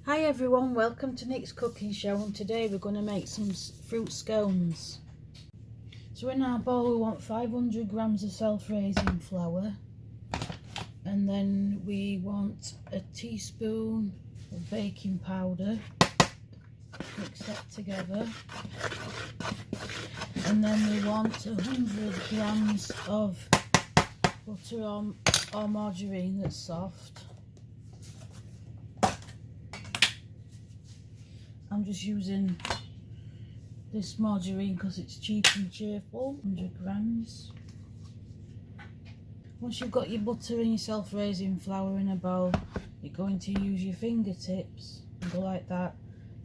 Hi everyone, welcome to Nick's cooking show, and today we're going to make some fruit scones. So in our bowl we want 500 grams of self-raising flour, and then we want a teaspoon of baking powder. Mix that together, and then we want 100 grams of butter or margarine that's soft. I'm just using this margarine because it's cheap and cheerful. 100 grams. Once you've got your butter and your self-raising flour in a bowl, you're going to use your fingertips and go like that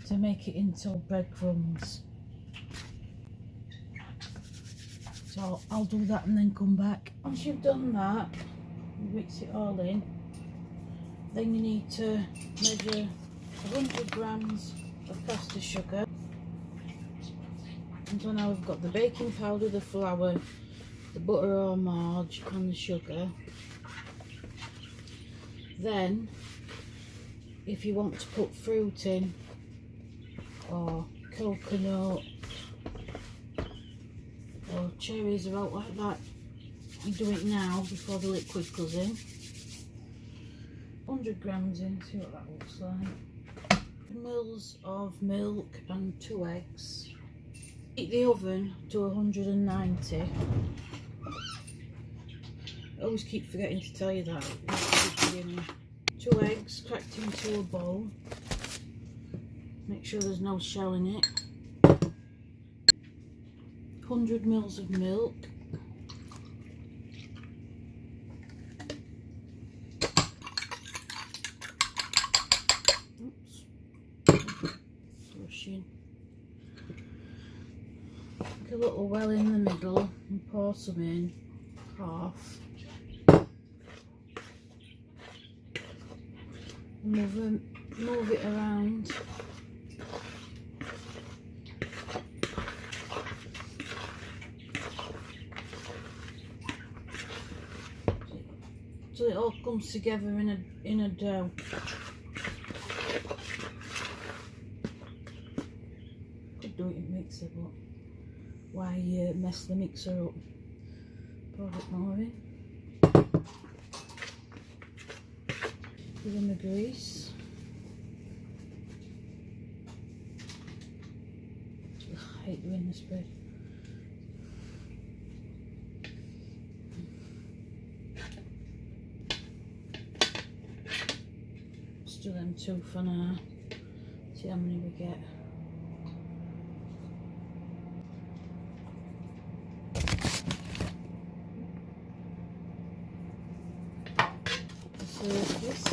to make it into breadcrumbs. So I'll do that and then come back. Once you've done that, you mix it all in. Then you need to measure 100 grams of caster sugar. And so now we've got the baking powder, the flour, the butter or marge and the sugar. Then if you want to put fruit in, or coconut or cherries or out like that, you do it now before the liquid goes in. 100 grams in, see what that looks like. Mils of milk and 2 eggs. Heat the oven to 190. I always keep forgetting to tell you that at the beginning. 2 eggs cracked into a bowl. Make sure there's no shell in it. 100 mils of milk. Flushing. Make a little well in the middle and pour some in, half. Move it around. So it all comes together in a dough. Could do it in mixer, but why mess the mixer up? Pour a bit more in. Give them the grease. Ugh, I hate doing this bread. Let's do them 2 for now. See how many we get. Serve this.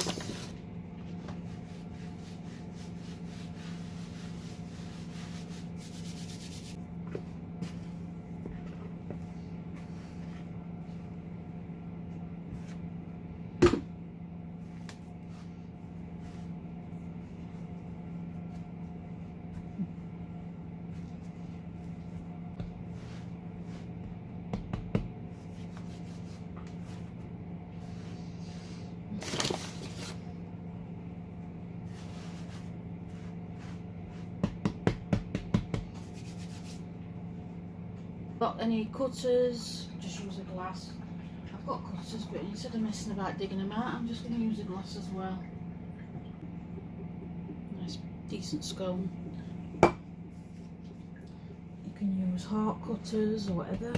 Got any cutters? Just use a glass. I've got cutters, but instead of messing about digging them out, I'm just going to use a glass as well. Nice, decent scone. You can use heart cutters or whatever.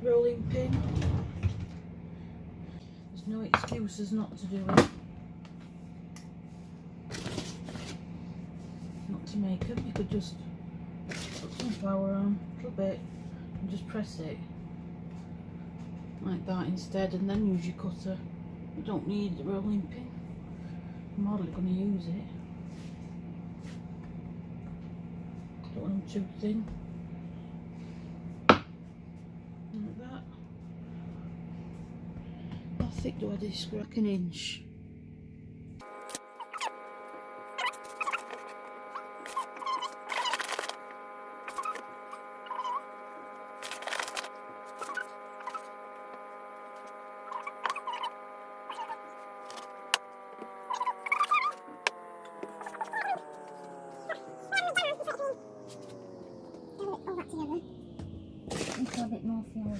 Rolling pin. There's no excuses not to do it. Not to make them. You could just put some flour on, a little bit, and just press it like that instead, and then use your cutter. You don't need the rolling pin. I'm hardly going to use it. Don't want them too thin. Like that. How thick do I describe? Like an inch.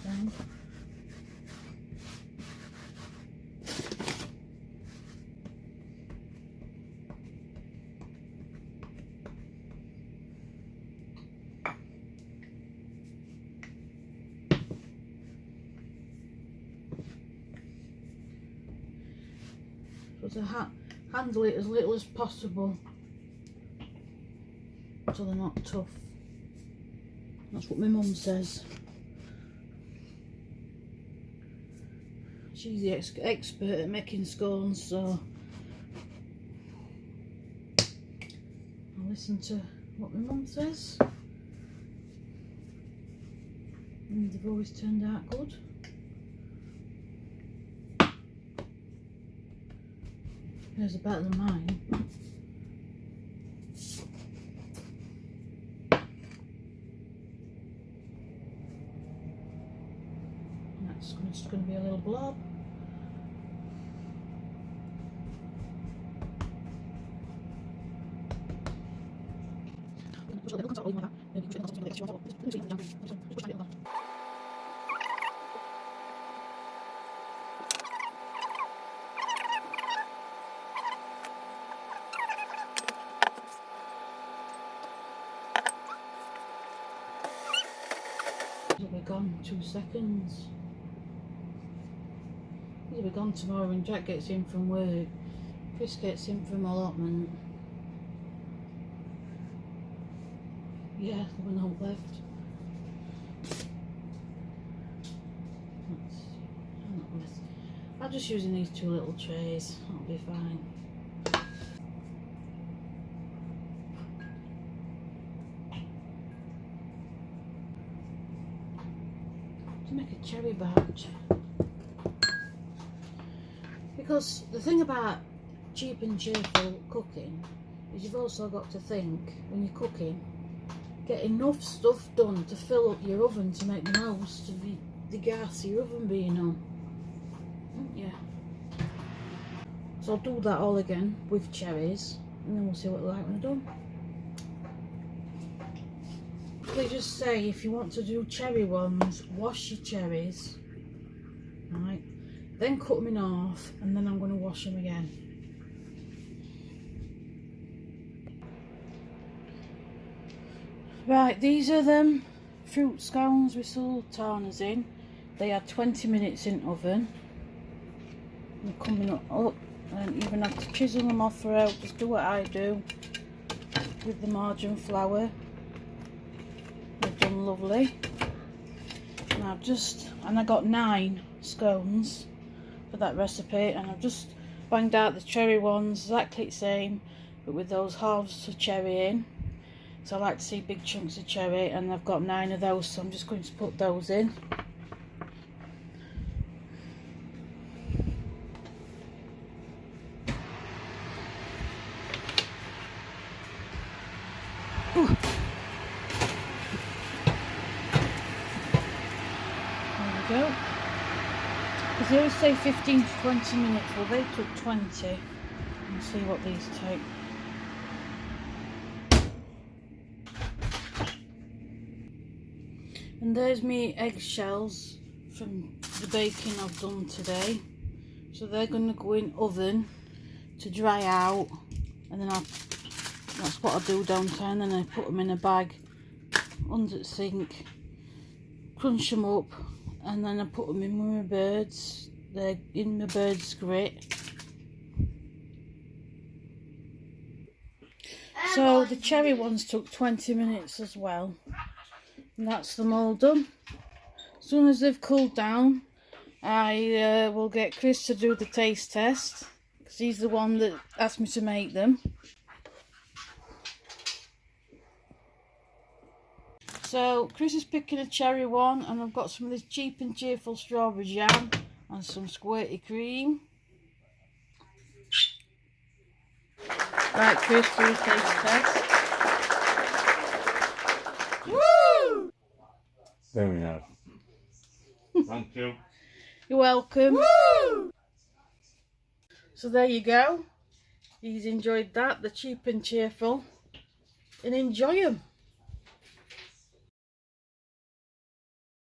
down. So to handle it as little as possible so they're not tough. That's what my mum says. She's the expert at making scones, so I'll listen to what my mum says. And they've always turned out good. Hers are better than mine. That's just going to be a little blob. It'll be gone in 2 seconds. It'll be gone tomorrow when Jack gets in from work. Chris gets in from allotment. Yeah, we're not left. I'm just using these 2 little trays. That'll be fine. To make a cherry batch, because the thing about cheap and cheerful cooking is you've also got to think when you're cooking, get enough stuff done to fill up your oven to make the most of the gas your oven being on. Yeah. So I'll do that all again with cherries, and then we'll see what they're like when they're done. They just say if you want to do cherry ones, wash your cherries, right? Then cut them in half, and then I'm going to wash them again. Right, these are them fruit scones with sultanas in. They are 20 minutes in oven. They're coming up, and you even have to chisel them off for out. Just do what I do with the margarine flour. They've done lovely. And I got 9 scones for that recipe, and I've just banged out the cherry ones exactly the same, but with those halves of cherry in. So I like to see big chunks of cherry, and I've got 9 of those, so I'm just going to put those in. Ooh. There we go. Because they always say 15 to 20 minutes, well they took 20. Let's see what these take. And there's me eggshells from the baking I've done today. So they're going to go in oven to dry out, and then that's what I do downtown. Then I put them in a bag under the sink, crunch them up, and then I put them in my birds. They're in my bird's grit. So the cherry ones took 20 minutes as well. And that's them all done. As soon as they've cooled down, I will get Chris to do the taste test, because he's the one that asked me to make them. So Chris is picking a cherry one, and I've got some of this cheap and cheerful strawberry jam and some squirty cream. Right, Chris, do a taste test. Woo! Very nice. Thank you. You're welcome. Woo! So there you go. He's enjoyed that, the cheap and cheerful, and enjoy them.